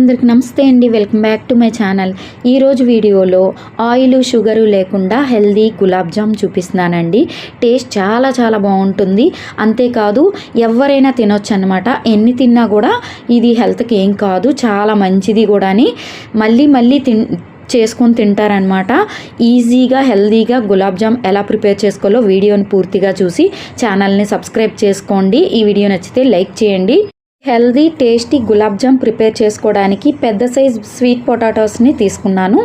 అందరికీ నమస్తే అండి. Welcome back to my channel. ఈరోజు వీడియోలో ఆయిల్ షుగరు లేకుండా హెల్దీ గులాబ్ జామ్ చూపిస్తున్నానండి. టేస్ట్ చాలా చాలా బాగుంటుంది. అంతేకాదు ఎవరైనా తినొచ్చు అనమాట. ఎన్ని తిన్నా కూడా ఇది హెల్త్కి ఏం కాదు, చాలా మంచిది కూడా అని మళ్ళీ చేసుకొని తింటారనమాట. ఈజీగా హెల్దీగా గులాబ్ జామ్ ఎలా ప్రిపేర్ చేసుకోవాలో వీడియోని పూర్తిగా చూసి ఛానల్ని సబ్స్క్రైబ్ చేసుకోండి. ఈ వీడియో నచ్చితే లైక్ చేయండి. Healthy tasty gulab jam prepare చేసుకోవడానికి పెద్ద సైజ్ స్వీట్ పొటాటోస్ని తీసుకున్నాను.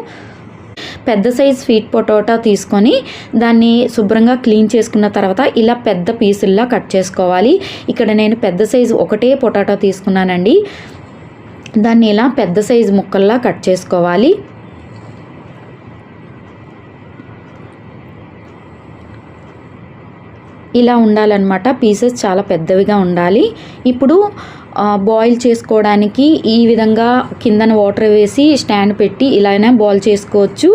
పెద్ద సైజ్ స్వీట్ పొటాటో తీసుకొని దాన్ని శుభ్రంగా క్లీన్ చేసుకున్న తర్వాత ఇలా పెద్ద పీసుల్లా కట్ చేసుకోవాలి. ఇక్కడ నేను పెద్ద సైజు ఒకటే పొటాటో తీసుకున్నానండి. దాన్ని ఇలా పెద్ద సైజు ముక్కల్లా కట్ చేసుకోవాలి. ఇలా ఉండాలన్నమాట. పీసెస్ చాలా పెద్దవిగా ఉండాలి. ఇప్పుడు బాయిల్ చేసుకోవడానికి ఈ విధంగా కిందన వాటర్ వేసి స్టాండ్ పెట్టి ఇలా అయినా బాయిల్ చేసుకోవచ్చు.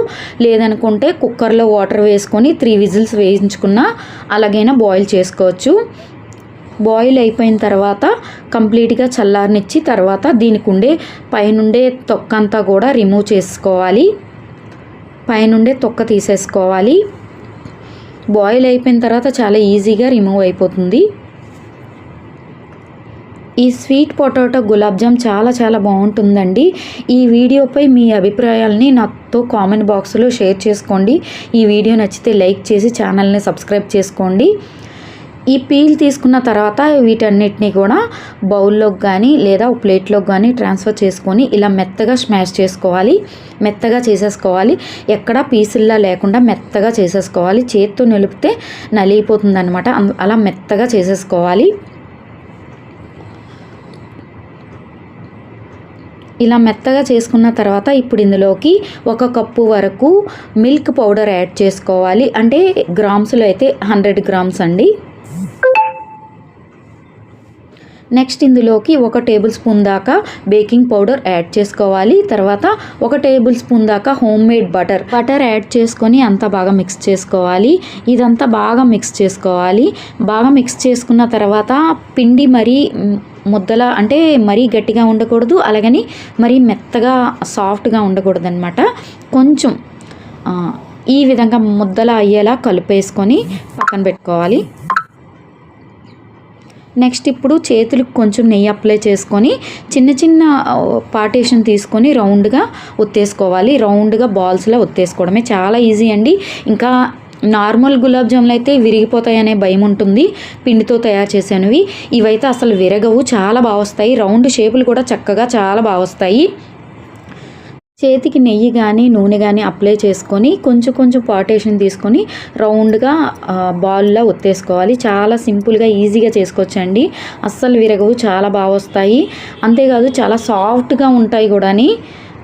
లేదనుకుంటే కుక్కర్లో వాటర్ వేసుకొని 3 విజిల్స్ వేయించుకున్నా అలాగైనా బాయిల్ చేసుకోవచ్చు. బాయిల్ అయిపోయిన తర్వాత కంప్లీట్గా చల్లారనిచ్చి తర్వాత దీనికి ఉండే పైనుండే తొక్క అంతా కూడా రిమూవ్ చేసుకోవాలి. పైనుండే తొక్క తీసేసుకోవాలి. బాయిల్ అయిపోయిన తర్వాత చాలా ఈజీగా రిమూవ్ అయిపోతుంది. ఈ స్వీట్ పొటాటో గులాబ్ జామ్ చాలా చాలా బాగుంటుందండి. ఈ వీడియోపై మీ అభిప్రాయాలని నాతో కామెంట్ బాక్స్లో షేర్ చేసుకోండి. ఈ వీడియో నచ్చితే లైక్ చేసి ఛానల్ని సబ్స్క్రైబ్ చేసుకోండి. ఈ పీల్ తీసుకున్న తర్వాత వీటన్నిటిని కూడా బౌల్లోకి కానీ లేదా ప్లేట్లోకి కానీ ట్రాన్స్ఫర్ చేసుకొని ఇలా మెత్తగా స్మాష్ చేసుకోవాలి. మెత్తగా చేసేసుకోవాలి. ఎక్కడ పీసుల్లా లేకుండా మెత్తగా చేసేసుకోవాలి. చేత్తో నిలిపితే నలిగిపోతుంది అనమాట. అలా మెత్తగా చేసేసుకోవాలి. ఇలా మెత్తగా చేసుకున్న తర్వాత ఇప్పుడు ఇందులోకి 1 కప్పు వరకు మిల్క్ పౌడర్ యాడ్ చేసుకోవాలి. అంటే గ్రామ్స్లో అయితే 100 గ్రామ్స్ అండి. నెక్స్ట్ ఇందులోకి 1 టేబుల్ స్పూన్ దాకా బేకింగ్ పౌడర్ యాడ్ చేసుకోవాలి. తర్వాత 1 టేబుల్ స్పూన్ దాకా హోమ్ మేడ్ బటర్ యాడ్ చేసుకొని అంతా బాగా మిక్స్ చేసుకోవాలి. ఇదంతా బాగా మిక్స్ చేసుకోవాలి. బాగా మిక్స్ చేసుకున్న తర్వాత పిండి మరీ ముద్దలా అంటే మరీ గట్టిగా ఉండకూడదు, అలాగని మరీ మెత్తగా సాఫ్ట్గా ఉండకూడదు అనమాట. కొంచెం ఈ విధంగా ముద్దలా అయ్యేలా కలిపేసుకొని పక్కన పెట్టుకోవాలి. నెక్స్ట్ ఇప్పుడు చేతులకు కొంచెం నెయ్యి అప్లై చేసుకొని చిన్న పార్టీషన్ తీసుకొని రౌండ్గా ఒత్తేసుకోవాలి. రౌండ్గా బాల్స్లో ఒత్తేసుకోవడమే చాలా ఈజీ అండి. ఇంకా నార్మల్ గులాబ్ జాములు అయితే విరిగిపోతాయనే భయం ఉంటుంది. పిండితో తయారు చేసినవి ఇవైతే అసలు విరగవు, చాలా బాగా వస్తాయి. రౌండ్ షేపులు కూడా చక్కగా చాలా బాగా వస్తాయి. చేతికి నెయ్యి కానీ నూనె కానీ అప్లై చేసుకొని కొంచెం పార్టీషన్ తీసుకొని రౌండ్గా బాల్లో ఒత్తేసుకోవాలి. చాలా సింపుల్గా ఈజీగా చేసుకోవచ్చండి. అస్సలు విరగవు, చాలా బాగా వస్తాయి. అంతేకాదు చాలా సాఫ్ట్గా ఉంటాయి కూడాని.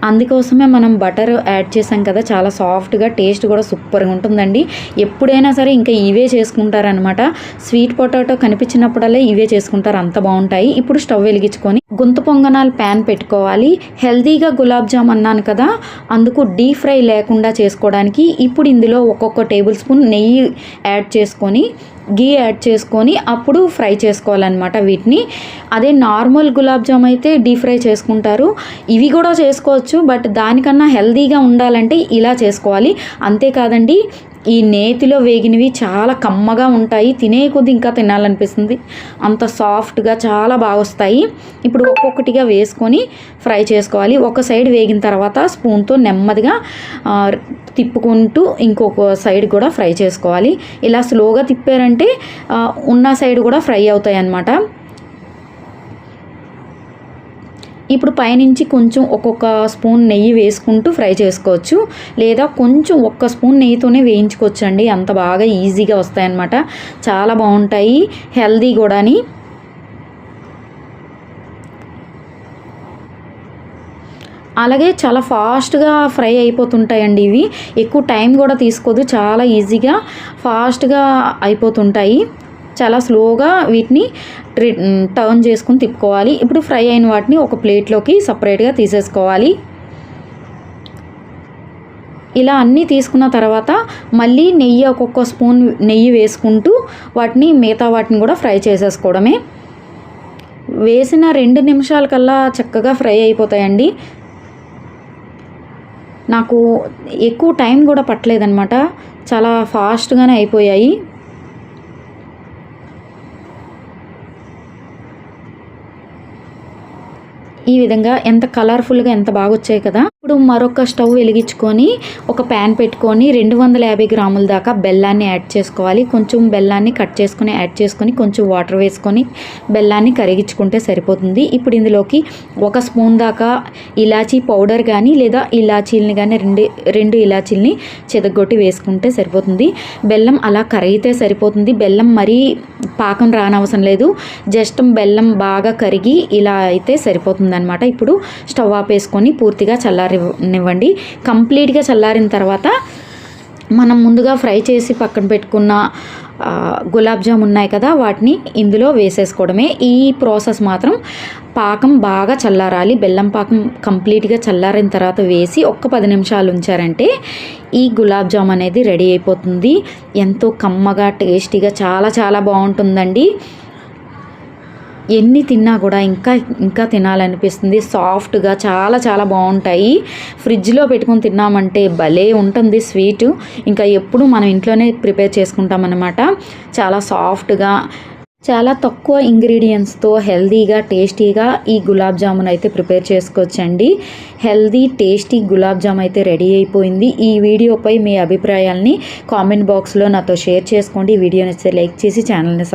అందుకోసమే మనం బటర్ యాడ్ చేసాం కదా, చాలా సాఫ్ట్గా టేస్ట్ కూడా సూపర్గా ఉంటుందండి. ఎప్పుడైనా సరే ఇంకా ఇవే చేసుకుంటారనమాట. స్వీట్ పొటాటో కనిపించినప్పుడల్లా ఇవే చేసుకుంటారు, అంత బాగుంటాయి. ఇప్పుడు స్టవ్ వెలిగించుకొని గుంత పొంగనాలు ప్యాన్ పెట్టుకోవాలి. హెల్తీగా గులాబ్ జామ్ అన్నాను కదా, అందుకు డీప్ ఫ్రై లేకుండా చేసుకోవడానికి ఇప్పుడు ఇందులో 1 టేబుల్ స్పూన్ నెయ్యి యాడ్ చేసుకొని గీ యాడ్ చేసుకొని అప్పుడు ఫ్రై చేసుకోవాలన్నమాట వీటిని. అదే నార్మల్ గులాబ్ జామ్ అయితే డీప్ ఫ్రై చేసుకుంటారు. ఇవి కూడా చేసుకోవచ్చు, బట్ దానికన్నా హెల్తీగా ఉండాలంటే ఇలా చేసుకోవాలి. అంతేకాదండి, ఈ నేతిలో వేగినవి చాలా కమ్మగా ఉంటాయి. తినే కొద్ది ఇంకా తినాలనిపిస్తుంది. అంత సాఫ్ట్గా చాలా బాగా వస్తాయి. ఇప్పుడు ఒక్కొక్కటిగా వేసుకొని ఫ్రై చేసుకోవాలి. ఒక సైడ్ వేగిన తర్వాత స్పూన్తో నెమ్మదిగా తిప్పుకుంటూ ఇంకొక సైడ్ కూడా ఫ్రై చేసుకోవాలి. ఇలా స్లోగా తిప్పారంటే ఉన్న సైడ్ కూడా ఫ్రై అవుతాయి అన్నమాట. ఇప్పుడు పైనుంచి కొంచెం ఒక్కొక్క స్పూన్ నెయ్యి వేసుకుంటూ ఫ్రై చేసుకోవచ్చు, లేదా కొంచెం 1 స్పూన్ నెయ్యితోనే వేయించుకోవచ్చు అండి. అంత బాగా ఈజీగా వస్తాయన్నమాట. చాలా బాగుంటాయి, హెల్దీ కూడాని. అలాగే చాలా ఫాస్ట్గా ఫ్రై అయిపోతుంటాయండి ఇవి. ఎక్కువ టైం కూడా తీసుకోదు, చాలా ఈజీగా ఫాస్ట్గా అయిపోతుంటాయి. చాలా స్లోగా వీటిని టర్న్ చేసుకుని తిప్పుకోవాలి. ఇప్పుడు ఫ్రై అయిన వాటిని ఒక ప్లేట్లోకి సపరేట్గా తీసేసుకోవాలి. ఇలా అన్నీ తీసుకున్న తర్వాత మళ్ళీ నెయ్యి ఒక్కొక్క స్పూన్ నెయ్యి వేసుకుంటూ మిగతా వాటిని కూడా ఫ్రై చేసేసుకోవడమే. వేసిన 2 నిమిషాలకల్లా చక్కగా ఫ్రై అయిపోతాయండి. నాకు ఎక్కువ టైం కూడా పట్టలేదనమాట. చాలా ఫాస్ట్‌గానే అయిపోయాయి. ఈ విధంగా ఎంత కలర్‌ఫుల్‌గా ఎంత బాగొచ్చాయి కదా! ఇప్పుడు మరొక స్టవ్ వెలిగించుకొని ఒక ప్యాన్ పెట్టుకొని 250 గ్రాముల దాకా బెల్లాన్ని యాడ్ చేసుకోవాలి. కొంచెం బెల్లాన్ని కట్ చేసుకొని యాడ్ చేసుకొని కొంచెం వాటర్ వేసుకొని బెల్లాన్ని కరిగించుకుంటే సరిపోతుంది. ఇప్పుడు ఇందులోకి 1 స్పూన్ దాకా ఇలాచీ పౌడర్ కానీ లేదా ఇలాచీలని కానీ రెండు ఇలాచీలని చెదగొట్టి వేసుకుంటే సరిపోతుంది. బెల్లం అలా కరిగితే సరిపోతుంది. బెల్లం మరీ పాకం రానవసరం లేదు. జస్ట్ బెల్లం బాగా కరిగి ఇలా అయితే సరిపోతుందనమాట. ఇప్పుడు స్టవ్ ఆపేసుకొని పూర్తిగా చల్లారనివ్వండి. కంప్లీట్గా చల్లారిన తర్వాత మనం ముందుగా ఫ్రై చేసి పక్కన పెట్టుకున్న గులాబ్ జామ్ ఉన్నాయి కదా, వాటిని ఇందులో వేసేసుకోవడమే. ఈ ప్రాసెస్ మాత్రం పాకం బాగా చల్లారాలి. బెల్లం పాకం కంప్లీట్గా చల్లారిన తర్వాత వేసి ఒక్క 10 నిమిషాలు ఉంచారంటే ఈ గులాబ్ జామ్ అనేది రెడీ అయిపోతుంది. ఎంతో కమ్మగా టేస్టీగా చాలా చాలా బాగుంటుందండి. ఎన్ని తిన్నా కూడా ఇంకా తినాలనిపిస్తుంది. సాఫ్ట్గా చాలా చాలా బాగుంటాయి. ఫ్రిడ్జ్లో పెట్టుకొని తిన్నామంటే భలే ఉంటుంది స్వీటు. ఇంకా ఎప్పుడు మనం ఇంట్లోనే ప్రిపేర్ చేసుకుంటామన్నమాట. చాలా సాఫ్ట్గా చాలా తక్కువ ఇంగ్రీడియంట్స్తో హెల్తీగా టేస్టీగా ఈ గులాబ్ జామున్ అయితే ప్రిపేర్ చేసుకోవచ్చండి. హెల్తీ టేస్టీ గులాబ్ జామ్ అయితే రెడీ అయిపోయింది. ఈ వీడియోపై మీ అభిప్రాయాల్ని కామెంట్ బాక్స్లో నాతో షేర్ చేసుకోండి. ఈ వీడియో నచ్చితే లైక్ చేసి ఛానల్ని